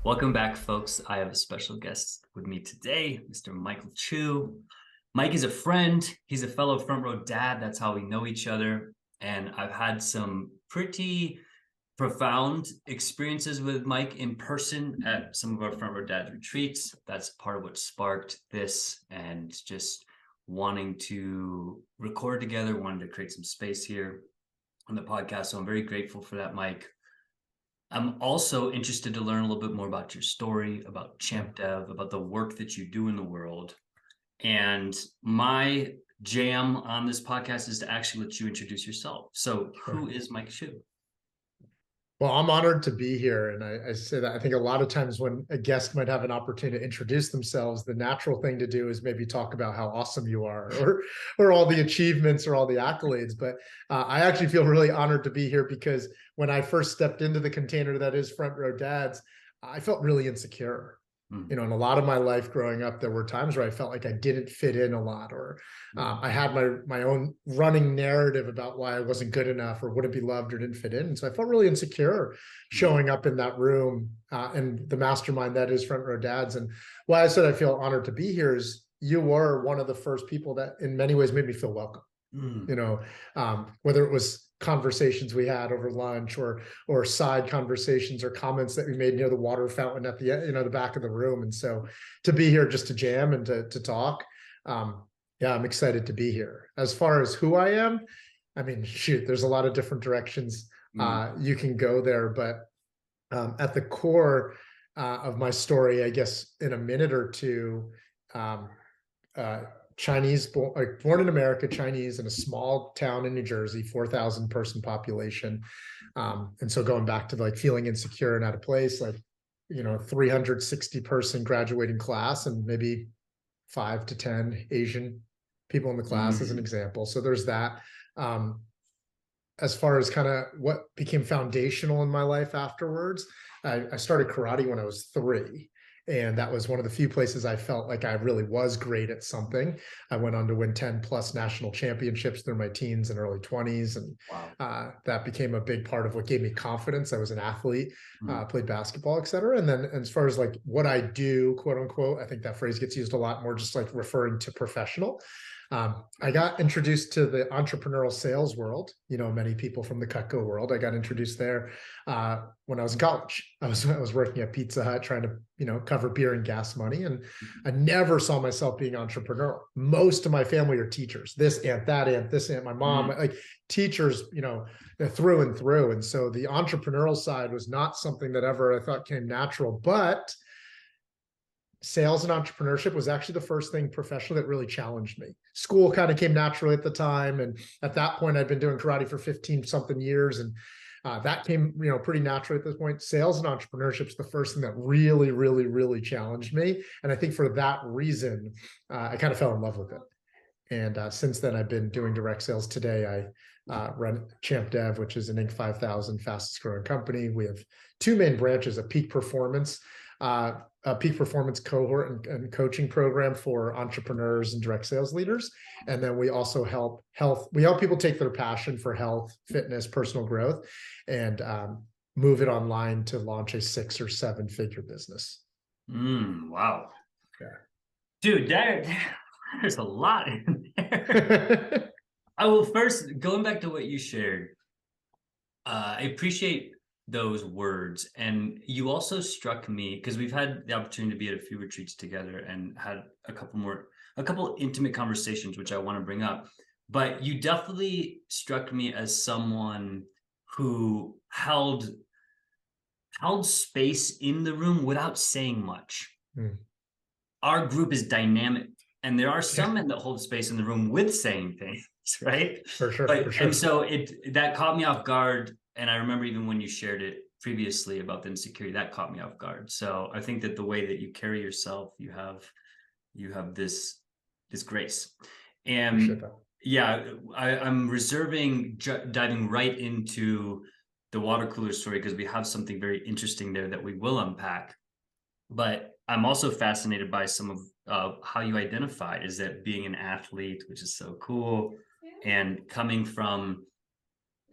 Welcome back, folks. I have a special guest with me today, Mr. Michael Chu. Mike is a friend. He's a fellow front row dad. That's how we know each other. And I've had some pretty profound experiences with Mike in person at some of our front row dad retreats. That's part of what sparked this, and just wanting to record together, wanting to create some space here on the podcast. So I'm very grateful for that, Mike. I'm also interested to learn a little bit more about your story, about Champ Dev, about the work that you do in the world. And my jam on this podcast is to actually let you introduce yourself. So who is Mike Chu? Well, I'm honored to be here. And I say that I think a lot of times when a guest might have an opportunity to introduce themselves, the natural thing to do is maybe talk about how awesome you are or all the achievements or all the accolades. But I actually feel really honored to be here because when I first stepped into the container that is Front Row Dads, I felt really insecure. You know, in a lot of my life growing up, there were times where I felt like I didn't fit in a lot, or I had my own running narrative about why I wasn't good enough or wouldn't be loved or didn't fit in. And so I felt really insecure showing up in that room and the mastermind that is Front Row Dads. And why I said I feel honored to be here is you were one of the first people that in many ways made me feel welcome. You know, whether it was conversations we had over lunch or side conversations or comments that we made near the water fountain at the the back of the room. And so to be here just to jam and to talk, yeah, I'm excited to be here. As far as who I am, I mean, shoot, there's a lot of different directions you can go there, but at the core of my story, I guess in a minute or two, Chinese, born in America, Chinese in a small town in New Jersey, 4,000 person population. And so going back to like feeling insecure and out of place, like, 360 person graduating class and maybe 5 to 10 Asian people in the class as an example. So there's that. As far as kind of what became foundational in my life afterwards, I started karate when I was 3. And that was one of the few places I felt like I really was great at something. I went on to win 10 plus national championships through my teens and early 20s. And that became a big part of what gave me confidence. I was an athlete, played basketball, et cetera. And then as far as like what I do, quote unquote, I think that phrase gets used a lot more just like referring to professional. I got introduced to the entrepreneurial sales world. Many people from the Cutco world. I got introduced there when I was in college. I was working at Pizza Hut trying to cover beer and gas money, and I never saw myself being entrepreneurial. Most of my family are teachers. This aunt, that aunt, this aunt, my mom, like teachers, through and through. And so the entrepreneurial side was not something that ever I thought came natural, but sales and entrepreneurship was actually the first thing professionally that really challenged me. School kind of came naturally at the time. And at that point, I'd been doing karate for 15 something years. And that came, pretty naturally at this point. Sales and entrepreneurship is the first thing that really, really, really challenged me. And I think for that reason, I kind of fell in love with it. And since then, I've been doing direct sales. Today, I run Champ Dev, which is an Inc. 5000 fastest growing company. We have 2 main branches: a peak performance cohort and coaching program for entrepreneurs and direct sales leaders. And then we also help people take their passion for health, fitness, personal growth, and move it online to launch a 6 or 7 figure business. Wow. Yeah. Dude, there's a lot in there. I will first, going back to what you shared, I appreciate those words. And you also struck me because we've had the opportunity to be at a few retreats together and had a couple intimate conversations, which I want to bring up. But you definitely struck me as someone who held space in the room without saying much. Our group is dynamic, and there are some men that hold space in the room with saying things, right? For sure. And so that caught me off guard. And I remember even when you shared it previously about the insecurity, that caught me off guard. So I think that the way that you carry yourself, you have this grace. And yeah, I'm reserving diving right into the water cooler story because we have something very interesting there that we will unpack. But I'm also fascinated by some of how you identified is that being an athlete, which is so cool, and coming from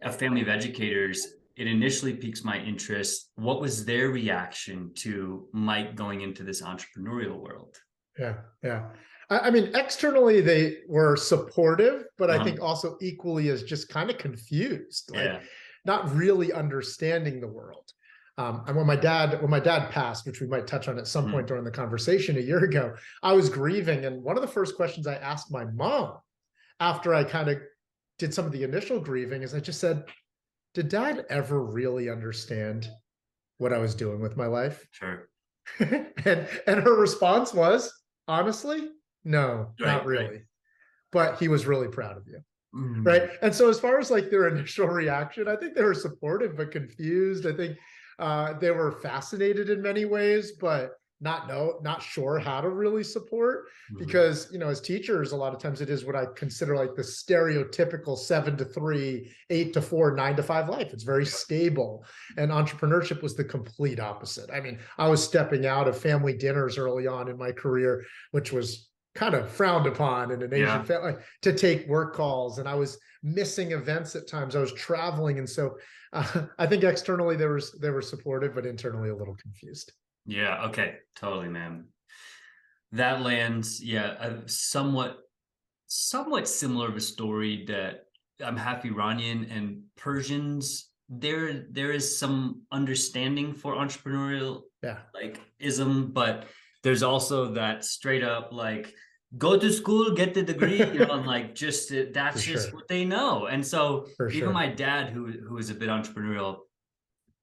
a family of educators, it initially piques my interest. What was their reaction to Mike going into this entrepreneurial world? Yeah, yeah. I mean, externally they were supportive, but I think also equally as just kind of confused, like Yeah. not really understanding the world. And when my dad passed, which we might touch on at some point during the conversation a year ago, I was grieving, and one of the first questions I asked my mom after I kind of did some of the initial grieving is I just said, "Did Dad ever really understand what I was doing with my life?" Sure. and her response was, honestly, no, not Right. really. But he was really proud of you. Mm. Right. And so as far as like their initial reaction, I think they were supportive but confused. I think they were fascinated in many ways, but not sure how to really support, because as teachers, a lot of times it is what I consider like the stereotypical 7 to 3, 8 to 4, 9 to 5 life. It's very stable. And entrepreneurship was the complete opposite. I mean, I was stepping out of family dinners early on in my career, which was kind of frowned upon in an Asian family, to take work calls, and I was missing events at times. I was traveling, and so I think externally they were supportive, but internally a little confused. Yeah. Okay. Totally, man. That lands. Yeah. A somewhat similar of a story that I'm half Iranian and Persians. There is some understanding for entrepreneurial Yeah, like ism, but there's also that straight up like go to school, get the degree, and like just for that's just sure. what they know. And so For even sure. my dad, who is a bit entrepreneurial,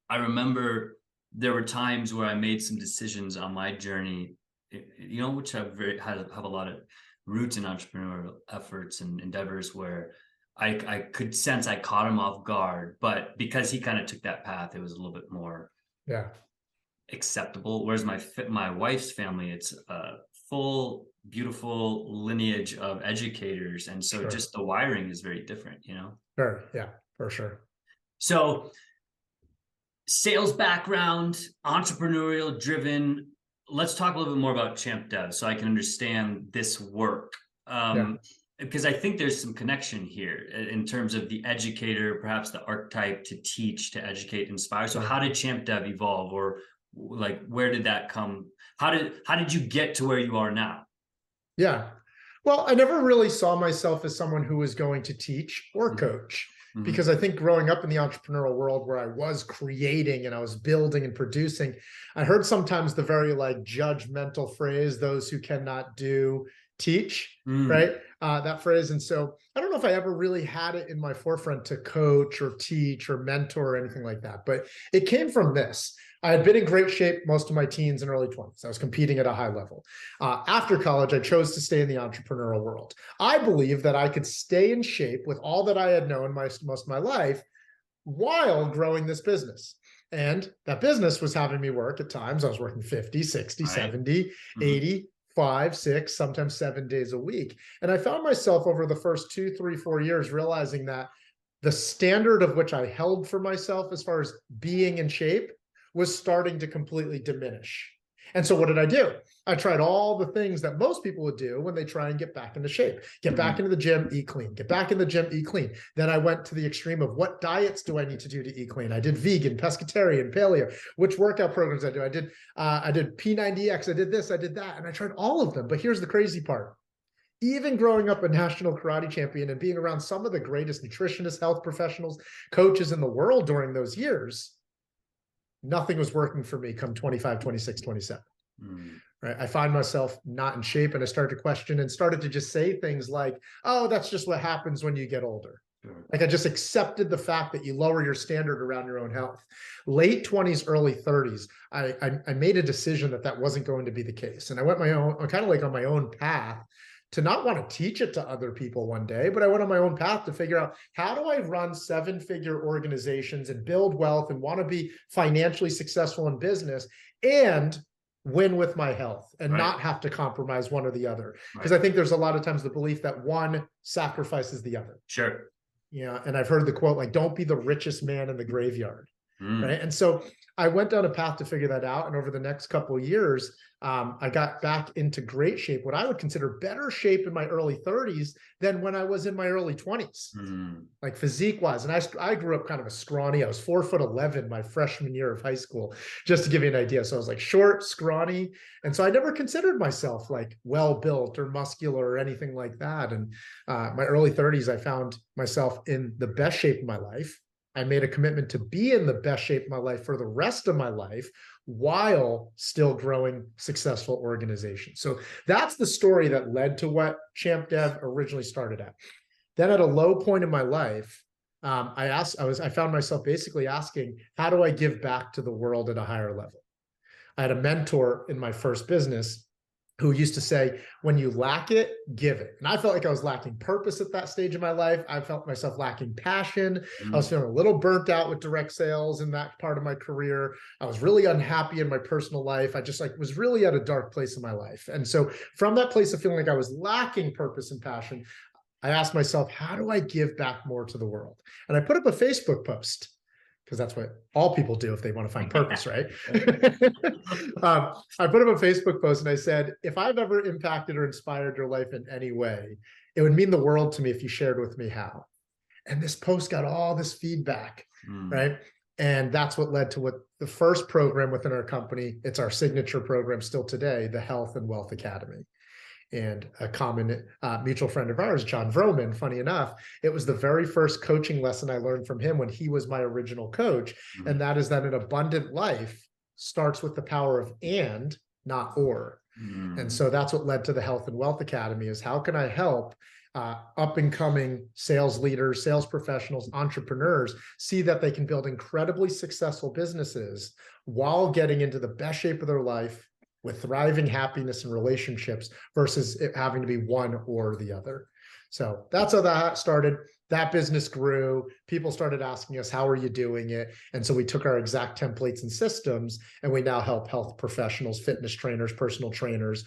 I remember there were times where I made some decisions on my journey, which have a lot of roots in entrepreneurial efforts and endeavors where I could sense I caught him off guard, but because he kind of took that path, it was a little bit more Yeah. acceptable. Whereas my wife's family, it's a full, beautiful lineage of educators, and so Sure. just the wiring is very different. Sure. Yeah, for sure. So sales background, entrepreneurial driven. Let's talk a little bit more about Champ Dev so I can understand this work. Yeah. Because I think there's some connection here in terms of the educator, perhaps the archetype to teach, to educate, inspire. So how did Champ Dev evolve, or like where did that come? How did you get to where you are now? Yeah. Well, I never really saw myself as someone who was going to teach or coach, Mm-hmm. because I think growing up in the entrepreneurial world where I was creating and I was building and producing, I heard sometimes the very like judgmental phrase, those who cannot do, teach, Mm. right? That phrase. And so I don't know if I ever really had it in my forefront to coach or teach or mentor or anything like that, but it came from this. I had been in great shape most of my teens and early 20s. I was competing at a high level. After college, I chose to stay in the entrepreneurial world. I believe that I could stay in shape with all that I had known most of my life while growing this business. And that business was having me work at times. I was working 50, 60, Right. 70, Mm-hmm. 80, 5, 6, sometimes 7 days a week. And I found myself over the first 2, 3, 4 years realizing that the standard of which I held for myself as far as being in shape was starting to completely diminish. And so what did I do? I tried all the things that most people would do when they try and get back into shape. Get back into the gym, eat clean. Get back in the gym, eat clean. Then I went to the extreme of what diets do I need to do to eat clean? I did vegan, pescatarian, paleo. Which workout programs I do? I did P90X. I did this, I did that. And I tried all of them. But here's the crazy part. Even growing up a national karate champion and being around some of the greatest nutritionists, health professionals, coaches in the world during those years, nothing was working for me come 25, 26, 27. Right? I find myself not in shape, and I started to question and started to just say things like, oh, that's just what happens when you get older. Sure. Like I just accepted the fact that you lower your standard around your own health. Late 20s, early 30s, I made a decision that wasn't going to be the case. And I went my own, kind of like on my own path to not want to teach it to other people one day, but I went on my own path to figure out, how do I run 7-figure organizations and build wealth and want to be financially successful in business and win with my health and not have to compromise one or the other. Because I think there's a lot of times the belief that one sacrifices the other. Sure. Yeah. And I've heard the quote, like, don't be the richest man in the graveyard. Mm. right? And so I went down a path to figure that out. And over the next couple of years, I got back into great shape, what I would consider better shape in my early 30s than when I was in my early 20s, Mm. like physique wise. And I grew up kind of a scrawny. I was 4'11" my freshman year of high school, just to give you an idea. So I was like short, scrawny. And so I never considered myself like well built or muscular or anything like that. And my early 30s, I found myself in the best shape of my life. I made a commitment to be in the best shape of my life for the rest of my life while still growing successful organizations. So that's the story that led to what Champ Dev originally started at. Then at a low point in my life, I found myself basically asking, how do I give back to the world at a higher level? I had a mentor in my first business who used to say, when you lack it, give it. And I felt like I was lacking purpose at that stage of my life. I felt myself lacking passion. I was Mm. feeling a little burnt out with direct sales in that part of my career. I was really unhappy in my personal life. I just like was really at a dark place in my life. And so from that place of feeling like I was lacking purpose and passion, I asked myself, how do I give back more to the world? And I put up a Facebook post because that's what all people do if they want to find purpose, right? I put up a Facebook post and I said, if I've ever impacted or inspired your life in any way, it would mean the world to me if you shared with me how. And this post got all this feedback, Mm. right? And that's what led to what the first program within our company, it's our signature program still today, the Health and Wealth Academy. And a common mutual friend of ours, John Vroman, funny enough, it was the very first coaching lesson I learned from him when he was my original coach. Mm. And that is that an abundant life starts with the power of and, not or. And Mm. so that's what led to the Health and Wealth Academy is how can I help up and coming sales leaders, sales professionals, entrepreneurs see that they can build incredibly successful businesses while getting into the best shape of their life with thriving happiness and relationships versus it having to be one or the other. So that's how that started. That business grew. People started asking us, how are you doing it? And so we took our exact templates and systems, and we now help health professionals, fitness trainers, personal trainers.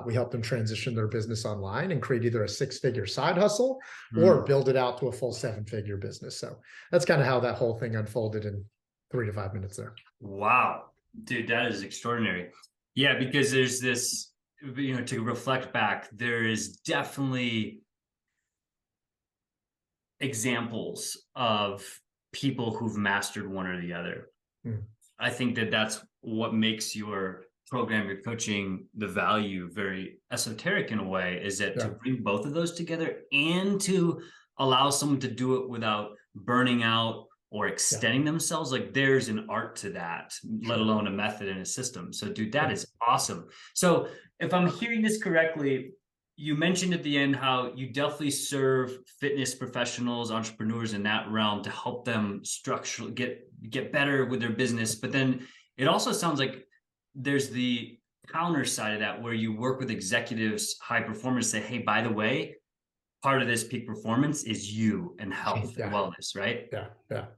We help them transition their business online and create either a 6-figure side hustle or Mm. build it out to a full 7-figure business. So that's kind of how that whole thing unfolded in 3 to 5 minutes there. Wow, dude, that is extraordinary. Yeah, because there's this, to reflect back, there is definitely examples of people who've mastered one or the other. Mm. I think that that's what makes your program, your coaching, the value very esoteric in a way, is that to Yeah. bring both of those together and to allow someone to do it without burning out or Yeah. extending themselves. Like there's an art to that, let Sure. alone a method and a system. So dude, that Yeah. is awesome. So if I'm hearing this correctly, you mentioned at the end how you definitely serve fitness professionals, entrepreneurs in that realm to help them structurally get better with their business. But then it also sounds like there's the counter side of that where you work with executives, high performers, say, hey, by the way, part of this peak performance is you and health and Yeah. wellness, right? Yeah. Yeah.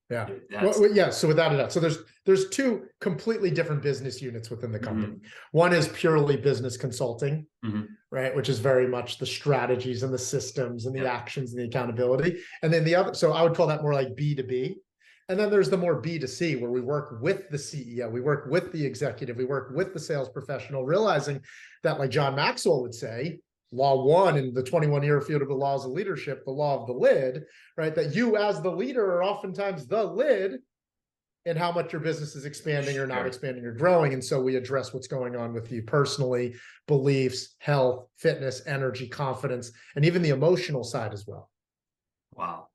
Yeah. That's Yeah. So without a doubt, so there's 2 completely different business units within the company. Mhm. One is purely business consulting, Mhm. right? Which is very much the strategies and the systems and the Yep. actions and the accountability. And then the other, so I would call that more like B2B. And then there's the more B2C where we work with the CEO, we work with the executive, we work with the sales professional, realizing that, like John Maxwell would say, law 1 in the 21-year field of the laws of leadership, the law of the lid, right? That you as the leader are oftentimes the lid in how much your business is expanding or not Sure. expanding or growing. And so we address what's going on with you personally, beliefs, health, fitness, energy, confidence, and even the emotional side as well. Wow.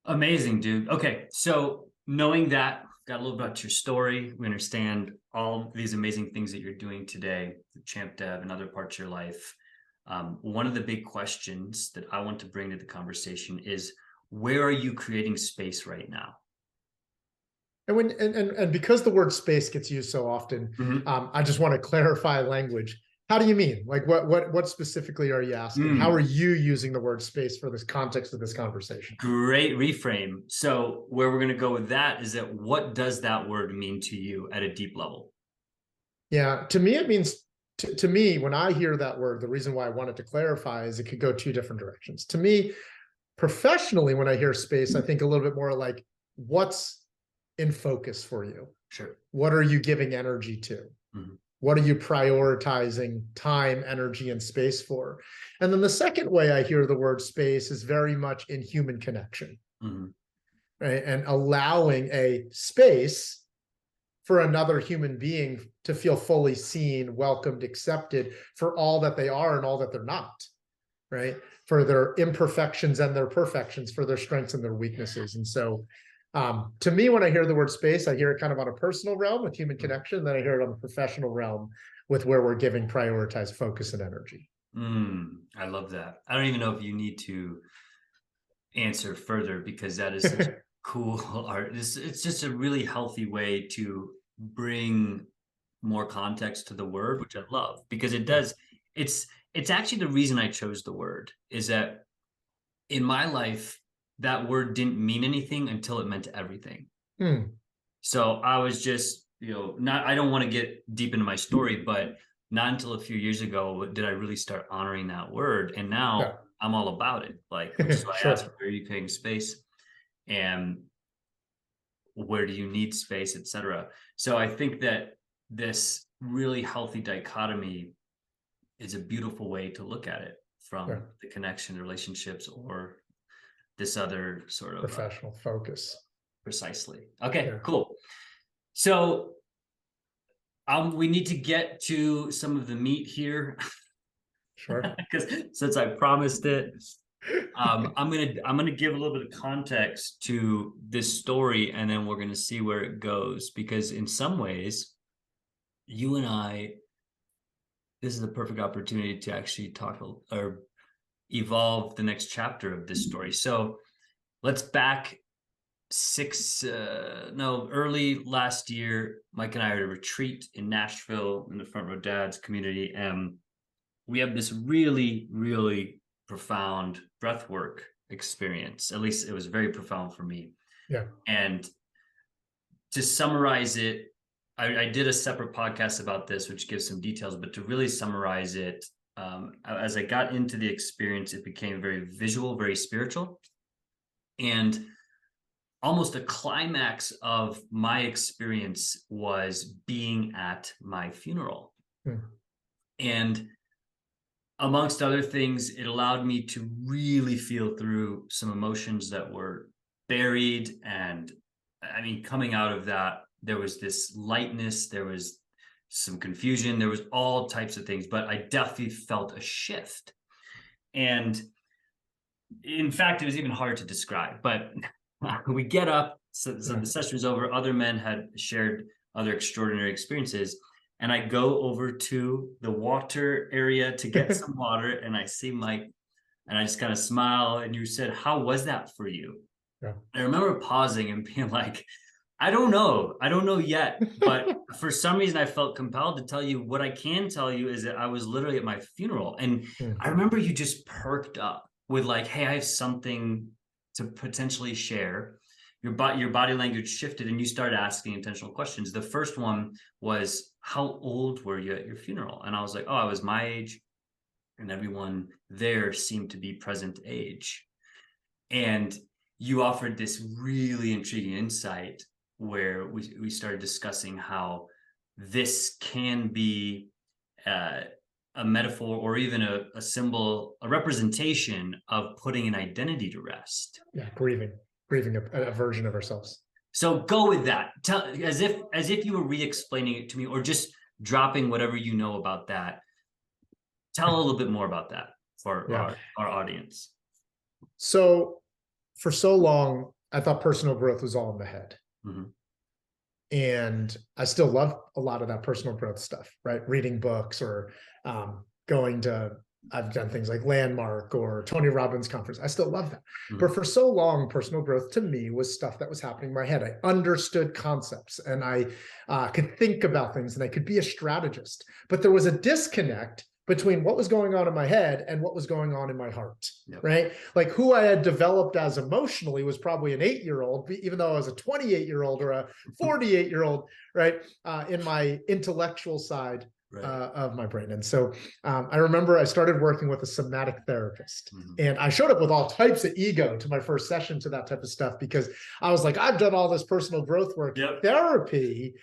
Amazing, dude. Okay, so knowing that, got a little about your story. We understand all these amazing things that you're doing today, the Champ Dev and other parts of your life. One of the big questions that I want to bring to the conversation is, where are you creating space right now? And when and because the word space gets used so often, Mhm. I just want to clarify language. How do you mean? Like what specifically are you asking? How are Mm, you using the word space for this context of this conversation? great reframe. So where we're going to go with that is that what does that word mean to you at a deep level? Yeah, to me it means to me when I hear that word, the reason why I wanted to clarify is it could go 2 different directions. To me, professionally, when I hear space, I think a little bit more like what's in focus for you? Sure. What are you giving energy to? Mhm. What are you prioritizing time, energy, and space for? And then the second way I hear the word space is very much in human connection, Mhm. right? And allowing a space for another human being to feel fully seen, welcomed, accepted for all that they are and all that they're not, right? For their imperfections and their perfections, for their strengths and their weaknesses. And so to me, when I hear the word space, I hear it kind of on a personal realm with human connection. Then I hear it on the professional realm with where we're giving prioritized focus and energy. I love that. I don't even know if you need to answer further because that is such a cool art. It's just a really healthy way to bring more context to the word, which I love because it does. It's actually the reason I chose the word is that in my life, that word didn't mean anything until it meant everything. Hmm. So I was just, not, I don't want to get deep into my story, but not until a few years ago did I really start honoring that word. And now Yeah. I'm all about it. Like, which is why I asked, Sure. where are you creating space? And where do you need space, etc. So I think that this really healthy dichotomy is a beautiful way to look at it Yeah. from the connection, the relationships, or this other sort of Professional focus. precisely. Okay, Yeah. cool. So we need to get to some of the meat here Sure. because since I promised it, I'm gonna give a little bit of context to this story, and then we're gonna see where it goes. Because in some ways, you and I, this is a perfect opportunity to actually talk or evolve the next chapter of this story. So let's back early last year. Mike and I are at a retreat in Nashville in the Front Row Dads community, and we have this really, really profound breathwork experience. At least it was very profound for me. Yeah. And to summarize it, I did a separate podcast about this, which gives some details, but to really summarize it, as I got into the experience, it became very visual, very spiritual. And almost a climax of my experience was being at my funeral. Hmm. And amongst other things, it allowed me to really feel through some emotions that were buried. And I mean, coming out of that, there was this lightness, there was some confusion, there was all types of things, but I definitely felt a shift. And in fact, it was even hard to describe, but we get up. So the session was over. Other men had shared other extraordinary experiences. And I go over to the water area to get some water. And I see Mike and I just kind of smile. And you said, "How was that for you?" Yeah. I remember pausing and being like, I don't know. I don't know yet. But for some reason, I felt compelled to tell you. What I can tell you is that I was literally at my funeral. And Hmm. I remember you just perked up with like, "Hey, I have something to potentially share." Your body language shifted and you started asking intentional questions. The first one was, "How old were you at your funeral?" And I was like, "Oh, I was my age." And everyone there seemed to be present age. And you offered this really intriguing insight where we started discussing how this can be a metaphor or even a symbol, a representation of putting an identity to rest. Yeah. Grieving a version of ourselves. So go with that. Tell as if you were re-explaining it to me or just dropping whatever you know about that. Tell a little bit more about that for Yeah. our audience. So for so long, I thought personal growth was all in the head. Mm-hmm. And I still love a lot of that personal growth stuff, right? Reading books or going to, I've done things like Landmark or Tony Robbins conference. I still love that. Mm-hmm. But for so long, personal growth to me was stuff that was happening in my head. I understood concepts and I could think about things and I could be a strategist. But there was a disconnect between what was going on in my head and what was going on in my heart, Yep. right? Like who I had developed as emotionally was probably an 8-year-old, even though I was a 28-year-old or a 48-year-old, right? In my intellectual side of my brain. And so I remember I started working with a somatic therapist, Mhm. and I showed up with all types of ego to my first session to that type of stuff, because I was like, I've done all this personal growth work. Yep. Therapy,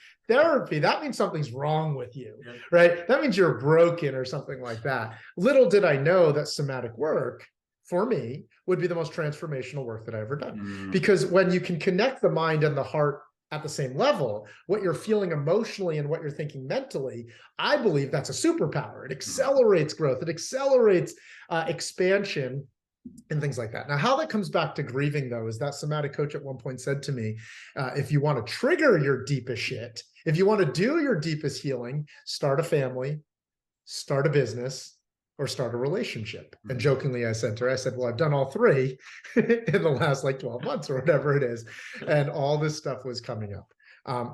that means something's wrong with you, Yep. right? That means you're broken or something like that. Little did I know that somatic work for me would be the most transformational work that I ever done. Because when you can connect the mind and the heart at the same level, what you're feeling emotionally and what you're thinking mentally, I believe that's a superpower. It accelerates growth, it accelerates expansion and things like that. Now, how that comes back to grieving, though, is that somatic coach at one point said to me, if you want to trigger your deepest shit, if you want to do your deepest healing, start a family, start a business, or start a relationship. And jokingly, I said to her, I said, well, I've done all three in the last like 12 months or whatever it is. And all this stuff was coming up.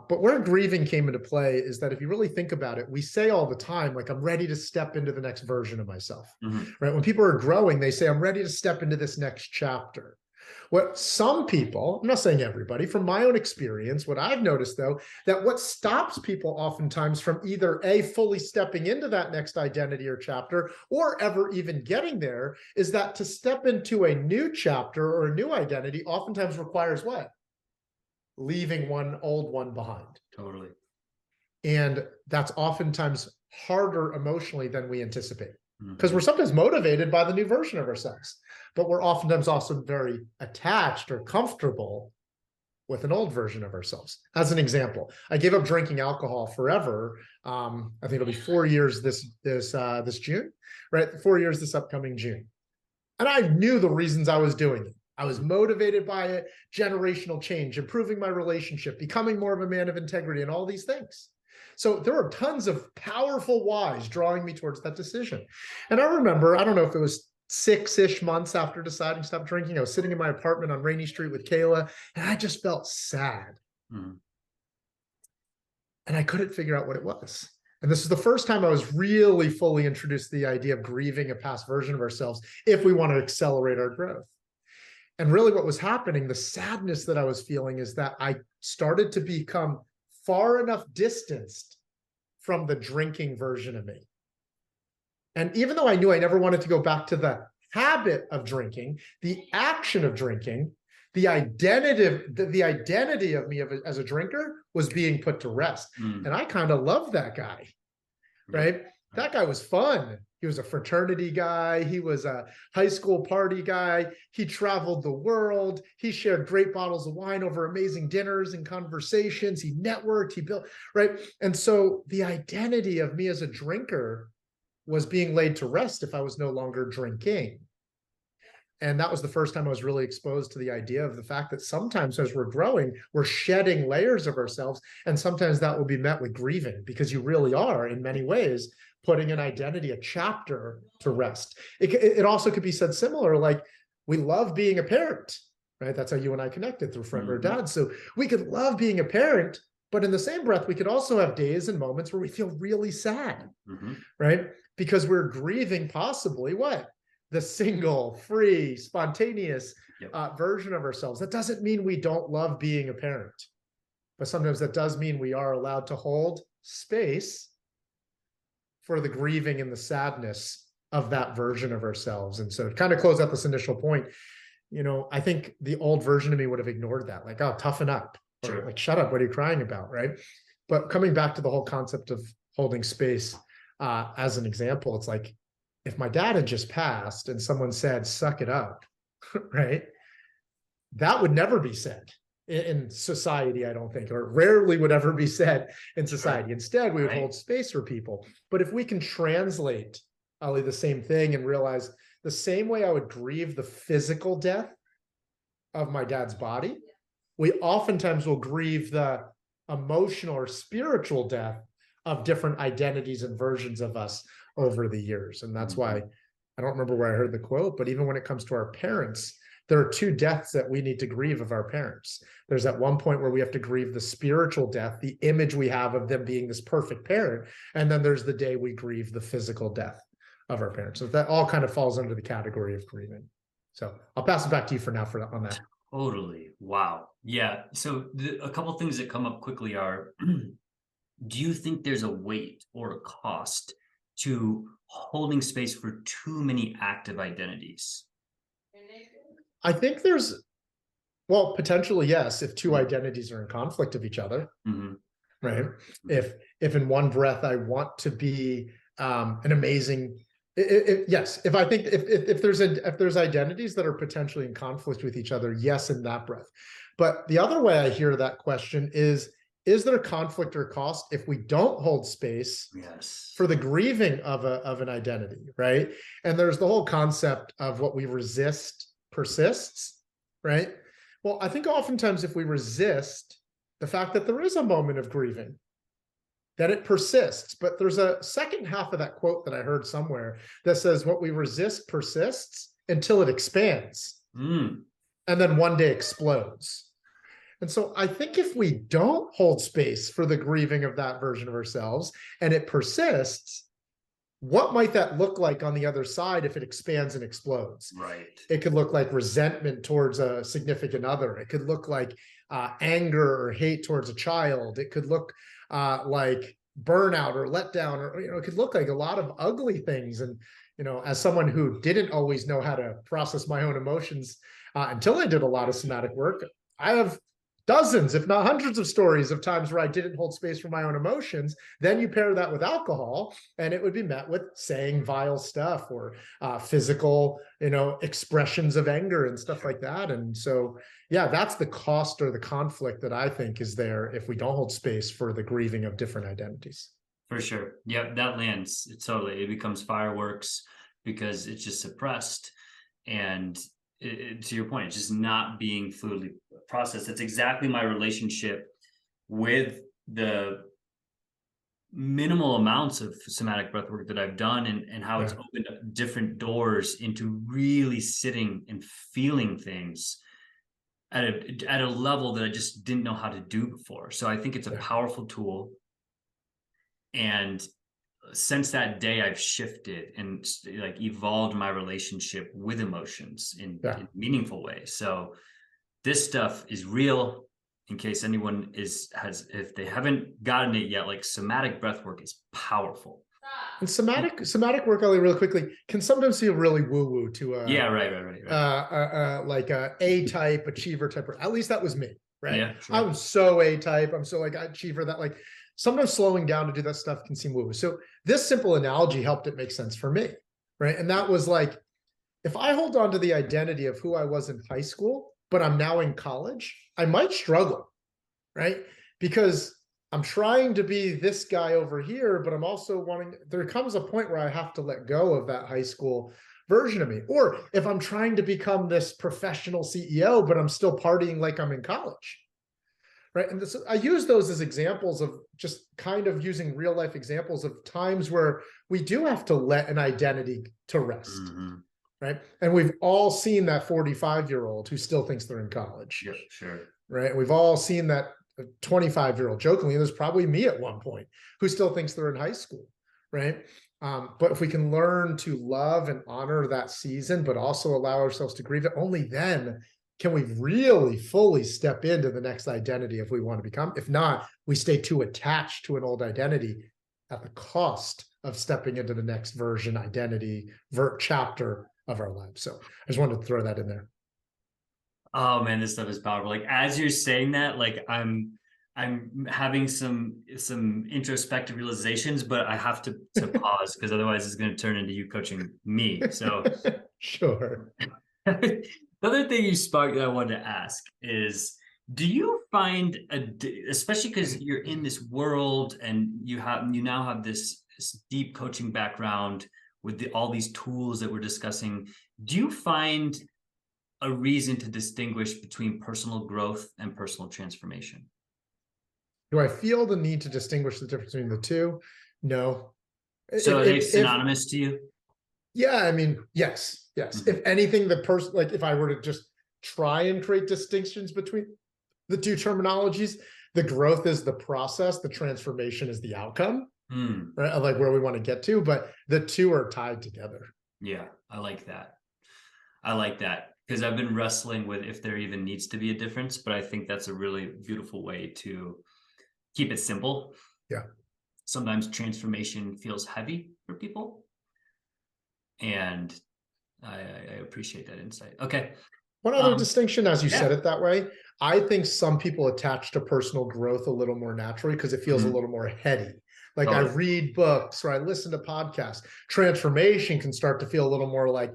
But where grieving came into play is that if you really think about it, we say all the time, like, I'm ready to step into the next version of myself, right? When people are growing, they say, I'm ready to step into this next chapter. What some people, I'm not saying everybody, from my own experience, what I've noticed, though, that what stops people oftentimes from either A, fully stepping into that next identity or chapter, or ever even getting there, is that to step into a new chapter or a new identity oftentimes requires what? Leaving one old one behind. Totally. And that's oftentimes harder emotionally than we anticipate, because we're sometimes motivated by the new version of ourselves, but we're oftentimes also very attached or comfortable with an old version of ourselves. As an example, I gave up drinking alcohol forever. I think it'll be 4 years this June, right? 4 years this upcoming June. And I knew the reasons I was doing it. I was motivated by it, generational change, improving my relationship, becoming more of a man of integrity, and all these things. So there are tons of powerful whys drawing me towards that decision. And I remember, I don't know if it was 6-ish months after deciding to stop drinking, I was sitting in my apartment on Rainy Street with Kayla, and I just felt sad. And I couldn't figure out what it was. And this is the first time I was really fully introduced to the idea of grieving a past version of ourselves if we want to accelerate our growth. And really what was happening, the sadness that I was feeling, is that I started to become far enough distanced from the drinking version of me. And even though I knew I never wanted to go back to the habit of drinking, the action of drinking, the identity of me as a drinker was being put to rest. And I kind of loved that guy, right? That guy was fun. He was a fraternity guy. He was a high school party guy. He traveled the world. He shared great bottles of wine over amazing dinners and conversations. He networked, he built, right? And so the identity of me as a drinker was being laid to rest if I was no longer drinking. And that was the first time I was really exposed to the idea of the fact that sometimes as we're growing, we're shedding layers of ourselves. And sometimes that will be met with grieving, because you really are, in many ways, putting an identity, a chapter, to rest. It also could be said similar, like, we love being a parent, right? That's how you and I connected, through front row dad. So we could love being a parent, but in the same breath, we could also have days and moments where we feel really sad, right? Because we're grieving possibly what? The single, free, spontaneous version of ourselves. That doesn't mean we don't love being a parent, but sometimes that does mean we are allowed to hold space for the grieving and the sadness of that version of ourselves. And so to kind of close out this initial point, I think the old version of me would have ignored that, like, oh, toughen up, or like, shut up, what are you crying about, right? But coming back to the whole concept of holding space, as an example, it's like, if my dad had just passed and someone said, suck it up, right? That would never be said in society, I don't think, or rarely would ever be said in society. Instead, we would hold space for people. But if we can translate, Ali, the same thing, and realize the same way I would grieve the physical death of my dad's body, we oftentimes will grieve the emotional or spiritual death of different identities and versions of us over the years. And that's why, I don't remember where I heard the quote, but even when it comes to our parents, there are two deaths that we need to grieve of our parents. There's at one point where we have to grieve the spiritual death, the image we have of them being this perfect parent. And then there's the day we grieve the physical death of our parents. So that all kind of falls under the category of grieving. So I'll pass it back to you for now on that. Totally. Wow. Yeah. So a couple things that come up quickly are do you think there's a weight or a cost to holding space for too many active identities? I think there's, well, potentially, yes, if two identities are in conflict of each other, right? If in one breath I want to be an amazing, yes, if I think if there's identities that are potentially in conflict with each other, yes, in that breath. But the other way I hear that question is there conflict or cost if we don't hold space Yes. for the grieving of an identity, right? And there's the whole concept of what we resist persists, right? Well, I think oftentimes if we resist the fact that there is a moment of grieving, that it persists. But there's a second half of that quote that I heard somewhere that says, what we resist persists until it expands and then one day explodes. And so I think if we don't hold space for the grieving of that version of ourselves and it persists, what might that look like on the other side if it expands and explodes? Right. It could look like resentment towards a significant other. It could look like anger or hate towards a child. It could look like burnout or letdown, or it could look like a lot of ugly things. And as someone who didn't always know how to process my own emotions until I did a lot of somatic work, I have dozens, if not hundreds of stories of times where I didn't hold space for my own emotions. Then you pair that with alcohol and it would be met with saying vile stuff or physical, expressions of anger and stuff like that. And so, yeah, that's the cost or the conflict that I think is there if we don't hold space for the grieving of different identities. For sure. Yep, that lands. Totally. It becomes fireworks because it's just suppressed. And to your point, it's just not being fluidly processed. That's exactly my relationship with the minimal amounts of somatic breath work that I've done, and how it's opened up different doors into really sitting and feeling things at a level that I just didn't know how to do before. So I think it's a powerful tool. And since that day, I've shifted and like evolved my relationship with emotions in meaningful ways. So this stuff is real. In case anyone if they haven't gotten it yet, like somatic breath work is powerful. And somatic work, Ellie, really quickly, can sometimes feel really woo-woo to right. Like a type achiever type. At least that was me, right? Yeah, sure. I'm so A type. I'm so like achiever that like sometimes slowing down to do that stuff can seem woo-woo. So this simple analogy helped it make sense for me, right? And that was like, if I hold on to the identity of who I was in high school, but I'm now in college, I might struggle, right? Because I'm trying to be this guy over here, but I'm also there comes a point where I have to let go of that high school version of me. Or if I'm trying to become this professional CEO, but I'm still partying like I'm in college, right? And I use those as examples of just kind of using real life examples of times where we do have to let an identity to rest. Right. And we've all seen that 45-year-old who still thinks they're in college. Yeah, sure. Right. We've all seen that 25-year-old, jokingly, there's probably me at one point, who still thinks they're in high school. Right. But if we can learn to love and honor that season, but also allow ourselves to grieve it, only then can we really fully step into the next identity if we want to become. If not, we stay too attached to an old identity at the cost of stepping into the next version, identity, chapter of our lives. So I just wanted to throw that in there. Oh man, this stuff is powerful. Like as you're saying that, like I'm having some introspective realizations, but I have to pause because otherwise it's going to turn into you coaching me. So sure. The other thing you sparked that I wanted to ask is, do you find, especially because you're in this world and you now have this deep coaching background with all these tools that we're discussing, do you find a reason to distinguish between personal growth and personal transformation? Do I feel the need to distinguish the difference between the two? No. So are they synonymous to you? Yeah, I mean, yes. If anything, the person, like if I were to just try and create distinctions between the two terminologies, the growth is the process, the transformation is the outcome, right? Like where we want to get to, but the two are tied together. Yeah, I like that. Because I've been wrestling with if there even needs to be a difference, but I think that's a really beautiful way to keep it simple. Yeah. Sometimes transformation feels heavy for people. And I appreciate that insight. Okay. One other distinction, as you said Yeah. it that way, I think some people attach to personal growth a little more naturally because it feels a little more heady. Like I Totally. read books or I listen to podcasts. Transformation can start to feel a little more like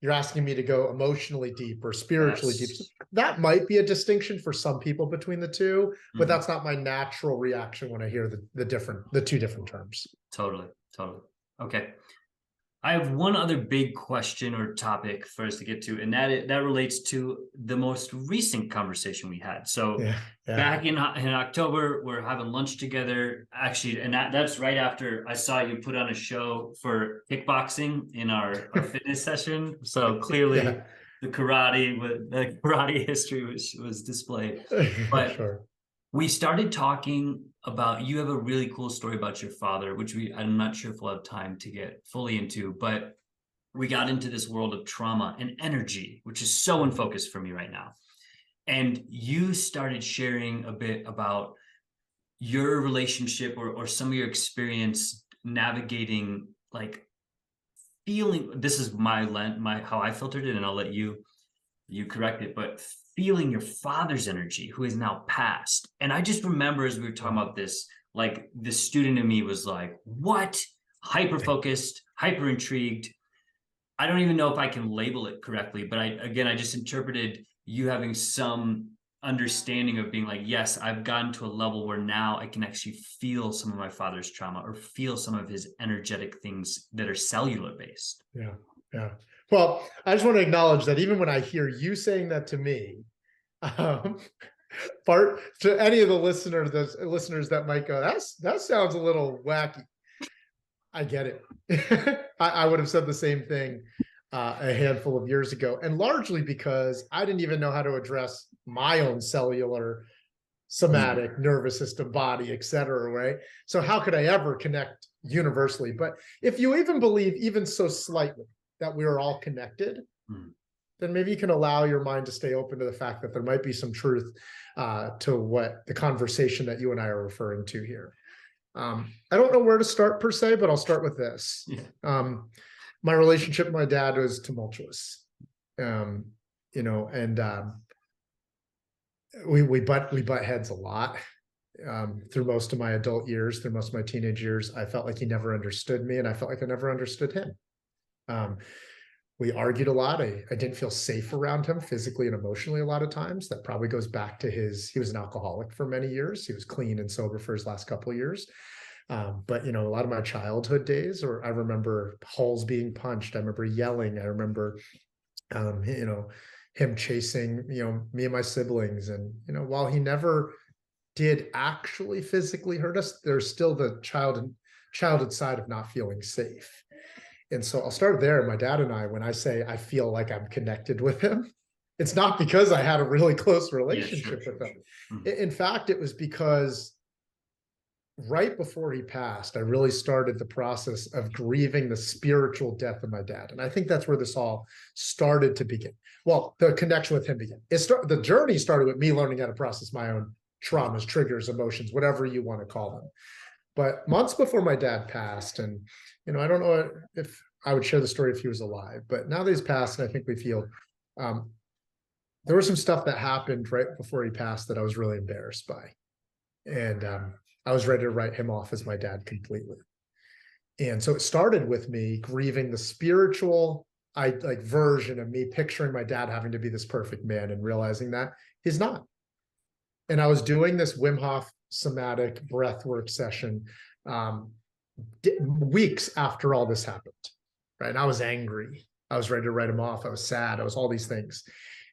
you're asking me to go emotionally deep or spiritually deep. So Yes. that might be a distinction for some people between the two, but Mhm. that's not my natural reaction when I hear the two different terms. Totally. Totally. Okay. I have one other big question or topic for us to get to, and that relates to the most recent conversation we had. So Yeah. Yeah. back in October, we're having lunch together. Actually, and that's right after I saw you put on a show for kickboxing in our fitness session. So clearly, Yeah. the karate history was displayed. But Sure. we started talking about, you have a really cool story about your father, which I'm not sure if we'll have time to get fully into, but we got into this world of trauma and energy, which is so in focus for me right now. And you started sharing a bit about your relationship or some of your experience navigating, like, feeling, this is my how I filtered it, and I'll let you correct it, but feeling your father's energy, who is now passed. And I just remember as we were talking about this, like the student in me was like, what? Hyper focused, hyper intrigued. I don't even know if I can label it correctly, but I just interpreted you having some understanding of being like, yes, I've gotten to a level where now I can actually feel some of my father's trauma or feel some of his energetic things that are cellular based. Yeah. Yeah. Well, I just want to acknowledge that even when I hear you saying that to me, um, part to any of the listeners that might go, that sounds a little wacky. I get it. I would have said the same thing a handful of years ago, and largely because I didn't even know how to address my own cellular, somatic, nervous system, body, et cetera, right? So how could I ever connect universally? But if you even believe, even so slightly, that we are all connected, then maybe you can allow your mind to stay open to the fact that there might be some truth to what the conversation that you and I are referring to here. I don't know where to start per se, but I'll start with this. Yeah. My relationship with my dad was tumultuous, and we butt heads a lot through most of my adult years, through most of my teenage years. I felt like he never understood me, and I felt like I never understood him. We argued a lot. I didn't feel safe around him physically and emotionally a lot of times. That probably goes back to he was an alcoholic for many years. He was clean and sober for his last couple of years. But a lot of my childhood days, or I remember halls being punched. I remember yelling. I remember, him chasing, me and my siblings. And, while he never did actually physically hurt us, there's still the childhood side of not feeling safe. And so I'll start there. My dad and I, when I say I feel like I'm connected with him, it's not because I had a really close relationship with him. In fact, it was because right before he passed, I really started the process of grieving the spiritual death of my dad. And I think that's where this all started to begin. Well, the connection with him began. The journey started with me learning how to process my own traumas, triggers, emotions, whatever you want to call them. But months before my dad passed, and I don't know if I would share the story if he was alive, but now that he's passed, and I think we've healed, there was some stuff that happened right before he passed that I was really embarrassed by. And I was ready to write him off as my dad completely. And so it started with me grieving the spiritual version of me picturing my dad having to be this perfect man and realizing that he's not. And I was doing this Wim Hof somatic breathwork session weeks after all this happened, right? And I was angry. I was ready to write him off. I was sad. I was all these things.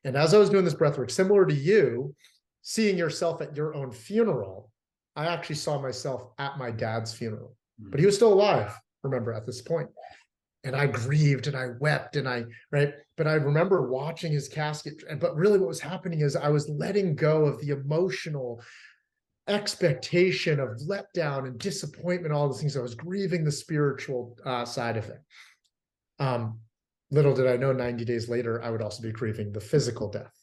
And as I was doing this breathwork, similar to you, seeing yourself at your own funeral, I actually saw myself at my dad's funeral, but he was still alive, remember, at this point. And I grieved and I wept but I remember watching his casket. But really what was happening is I was letting go of the emotional expectation of letdown and disappointment, all those things. I was grieving the spiritual side of it. Little did I know, 90 days later, I would also be grieving the physical death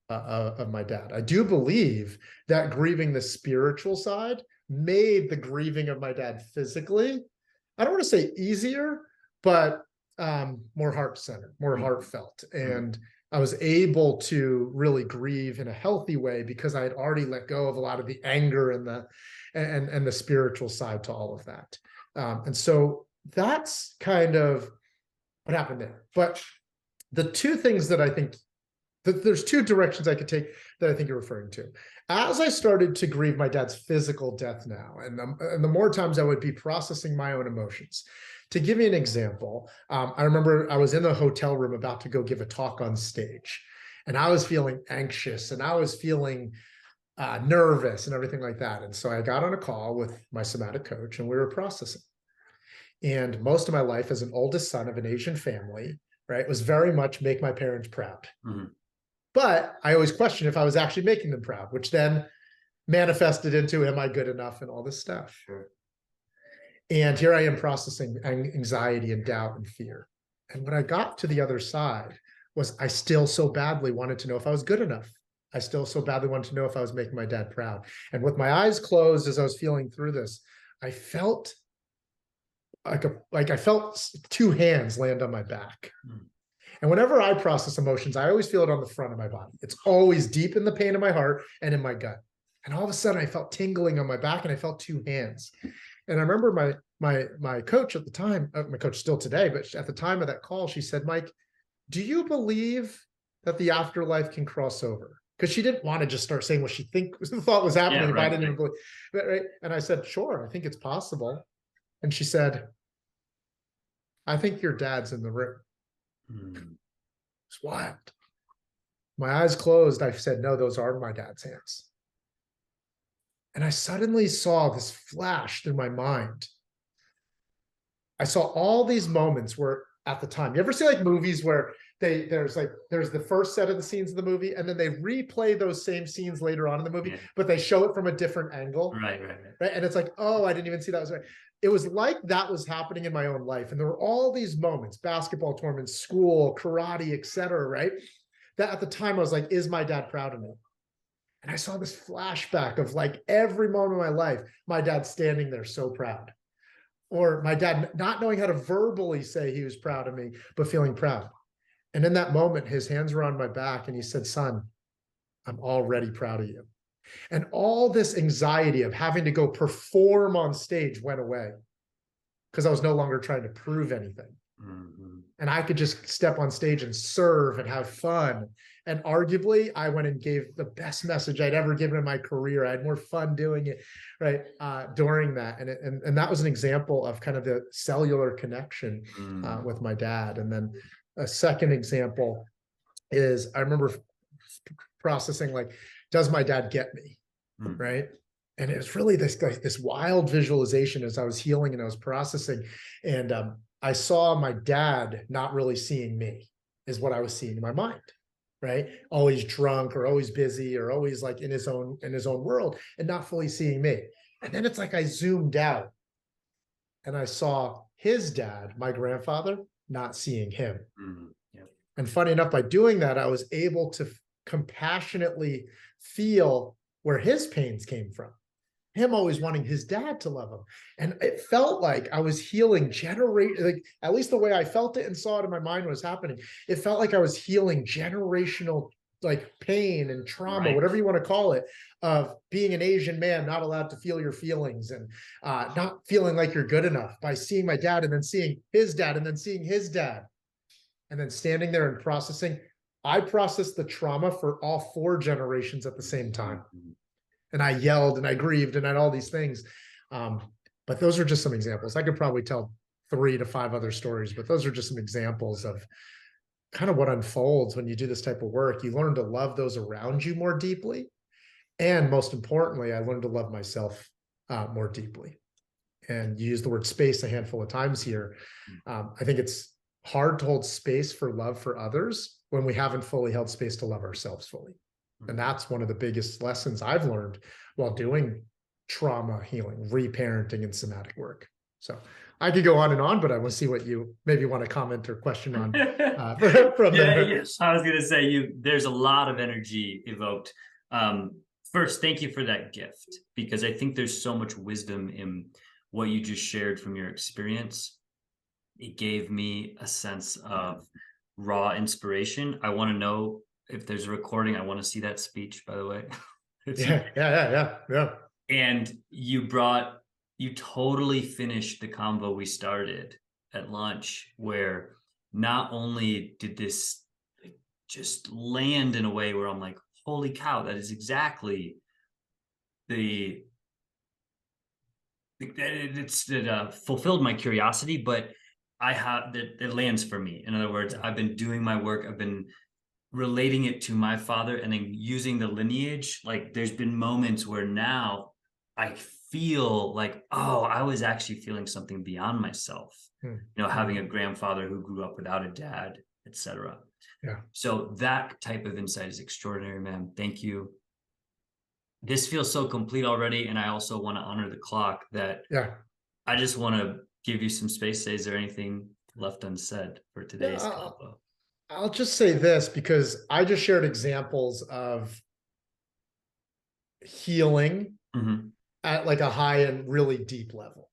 of my dad. I do believe that grieving the spiritual side made the grieving of my dad physically, I don't want to say easier, but more heart-centered, more heartfelt. And I was able to really grieve in a healthy way because I had already let go of a lot of the anger and the spiritual side to all of that. And so that's kind of what happened there. But the two things that I think there's two directions I could take that I think you're referring to. As I started to grieve my dad's physical death now, and the more times I would be processing my own emotions. To give you an example, I remember I was in the hotel room about to go give a talk on stage, and I was feeling anxious and I was feeling nervous and everything like that. And so I got on a call with my somatic coach and we were processing. And most of my life as an oldest son of an Asian family, right, was very much make my parents proud. Mm-hmm. But I always questioned if I was actually making them proud, which then manifested into, am I good enough and all this stuff. Sure. And here I am processing anxiety and doubt and fear. And when I got to the other side was I still so badly wanted to know if I was good enough. I still so badly wanted to know if I was making my dad proud. And with my eyes closed as I was feeling through this, I felt like I felt two hands land on my back. Mm. And whenever I process emotions, I always feel it on the front of my body. It's always deep in the pain of my heart and in my gut. And all of a sudden I felt tingling on my back and I felt two hands. And I remember my coach at the time, my coach still today, but at the time of that call, she said, Mike, do you believe that the afterlife can cross over? Because she didn't want to just start saying what she thought was happening. Yeah, right, if I didn't even believe it, right? And I said, sure, I think it's possible. And she said, I think your dad's in the room. It's wild. My eyes closed. I said, no, those are my dad's hands. And I suddenly saw this flash through my mind. I saw all these moments where at the time, you ever see like movies where there's the first set of the scenes of the movie and then they replay those same scenes later on in the movie, but they show it from a different angle. Right. And it's like, oh, I didn't even see that was right. It was like that was happening in my own life. And there were all these moments, basketball tournaments, school, karate, etc., right? That at the time I was like, is my dad proud of me? And I saw this flashback of like every moment of my life, my dad standing there so proud. Or my dad not knowing how to verbally say he was proud of me, but feeling proud. And in that moment, his hands were on my back and he said, son, I'm already proud of you. And all this anxiety of having to go perform on stage went away because I was no longer trying to prove anything. Mm-hmm. And I could just step on stage and serve and have fun. And arguably, I went and gave the best message I'd ever given in my career. I had more fun doing it, right, during that. And that was an example of kind of the cellular connection with my dad. And then a second example is I remember processing like, does my dad get me, right? And it was really this wild visualization as I was healing and I was processing. And I saw my dad not really seeing me is what I was seeing in my mind, right? Always drunk or always busy or always like in his own world and not fully seeing me. And then it's like I zoomed out and I saw his dad, my grandfather, not seeing him. Mm-hmm. Yep. And funny enough, by doing that, I was able to compassionately feel where his pains came from. Him always wanting his dad to love him. And it felt like I was healing like at least the way I felt it and saw it in my mind was happening. It felt like I was healing generational like pain and trauma, right, whatever you want to call it, of being an Asian man, not allowed to feel your feelings and not feeling like you're good enough by seeing my dad and then seeing his dad and then seeing his dad. And then standing there and processing. I processed the trauma for all 4 generations at the same time. And I yelled and I grieved and I had all these things. But those are just some examples. I could probably tell 3 to 5 other stories, but those are just some examples of kind of what unfolds when you do this type of work. You learn to love those around you more deeply. And most importantly, I learned to love myself more deeply. And you use the word space a handful of times here. I think it's hard to hold space for love for others when we haven't fully held space to love ourselves fully. And that's one of the biggest lessons I've learned while doing trauma healing, reparenting, and somatic work. So I could go on and on, but I want to see what you maybe want to comment or question on from there. Yes, I was going to say there's a lot of energy evoked First, thank you for that gift, because I think there's so much wisdom in what you just shared from your experience. It gave me a sense of raw inspiration. I want to know if there's a recording. I want to see that speech, by the way. Yeah. And you totally finished the convo we started at lunch, where not only did this just land in a way where I'm like, holy cow, that is exactly the it fulfilled my curiosity, but I have that it lands for me. In other words, Yeah. I've been doing my work, I've been relating it to my father, and then using the lineage. Like, there's been moments where now I feel like, oh, I was actually feeling something beyond myself, having a grandfather who grew up without a dad, etc. Yeah. So that type of insight is extraordinary, man. Thank you. This feels so complete already, and I also want to honor the clock that Yeah. I just want to give you some space. Is there anything left unsaid for Yeah. today's combo? I'll just say this, because I just shared examples of healing at like a high and really deep level.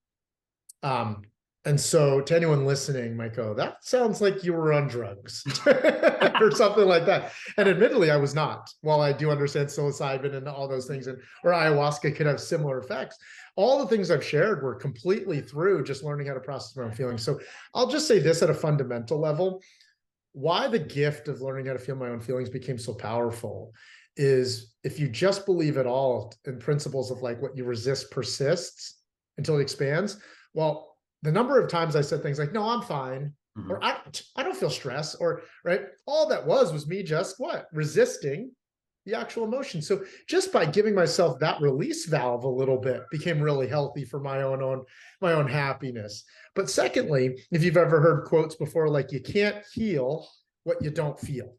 And so to anyone listening might go, that sounds like you were on drugs or something like that. And admittedly, I was not. While I do understand psilocybin and all those things, or ayahuasca could have similar effects, all the things I've shared were completely through just learning how to process my own feelings. So I'll just say this at a fundamental level. Why the gift of learning how to feel my own feelings became so powerful is, if you just believe at all in principles of like what you resist persists until it expands. Well, the number of times I said things like, no, I'm fine, or I don't feel stress, or right. All that was me just resisting the actual emotion. So just by giving myself that release valve a little bit became really healthy for my own happiness. But secondly, if you've ever heard quotes before, like, you can't heal what you don't feel.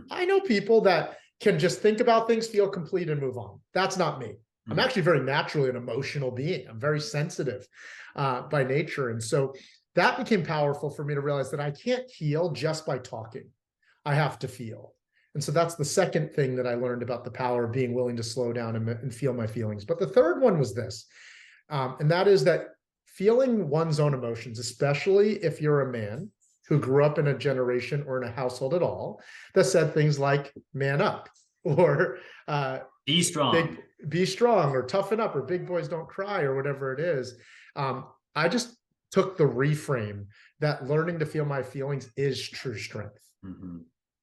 I know people that can just think about things, feel complete, and move on. That's not me. I'm actually very naturally an emotional being. I'm very sensitive by nature. And so that became powerful for me to realize that I can't heal just by talking. I have to feel. And so that's the second thing that I learned about the power of being willing to slow down and feel my feelings. But the third one was this, and that is that feeling one's own emotions, especially if you're a man who grew up in a generation or in a household at all that said things like man up, or be strong, be strong, or toughen up, or big boys don't cry, or whatever it is. I just took the reframe that learning to feel my feelings is true strength.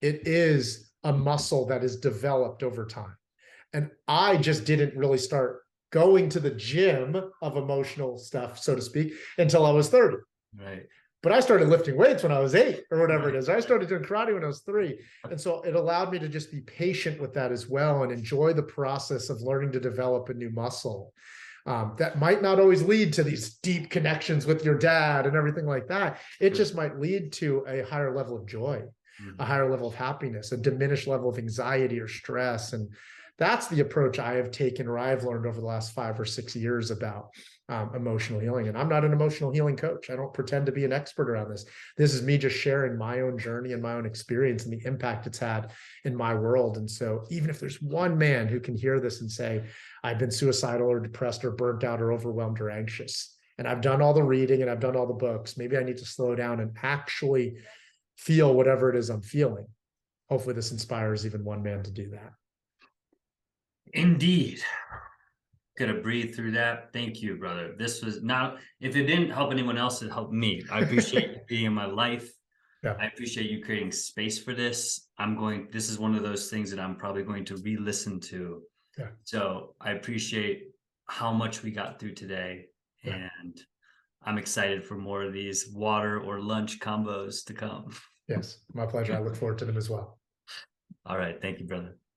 It is a muscle that is developed over time. And I just didn't really start going to the gym of emotional stuff, so to speak, until I was 30. Right. But I started lifting weights when I was 8 or whatever it is. I started doing karate when I was 3. And so it allowed me to just be patient with that as well, and enjoy the process of learning to develop a new muscle. That might not always lead to these deep connections with your dad and everything like that. It just might lead to a higher level of joy, a higher level of happiness, a diminished level of anxiety or stress. And that's the approach I have taken, or I've learned over the last 5 or 6 years about emotional healing. And I'm not an emotional healing coach. I don't pretend to be an expert around this. This is me just sharing my own journey and my own experience and the impact it's had in my world. And so even if there's one man who can hear this and say, I've been suicidal or depressed or burnt out or overwhelmed or anxious, and I've done all the reading and I've done all the books, maybe I need to slow down and actually feel whatever it is I'm feeling. Hopefully this inspires even one man to do that. Indeed. Gotta breathe through that. Thank you, brother. This was not, if it didn't help anyone else, it helped me. I appreciate you being in my life. Yeah. I appreciate you creating space for this. This is one of those things that I'm probably going to re-listen to. Yeah. So I appreciate how much we got through today. Yeah. And I'm excited for more of these water or lunch combos to come. Yes, my pleasure. I look forward to them as well. All right. Thank you, brother.